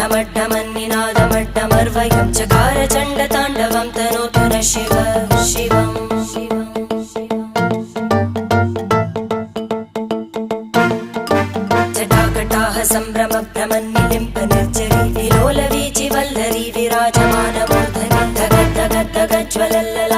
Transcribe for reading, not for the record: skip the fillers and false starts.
ढमड्ढमन्निनादमड्ढमर्वयं चकार चण्डताण्डवं तनोतु न शिव शिवम् जटाकटाः सम्भ्रमभ्रमन्निलिम्प निर्जरी विलोलवीचि वल्लरी विराजमानमूर्धनि धगद्धगद्धगज्ज्वलल्लला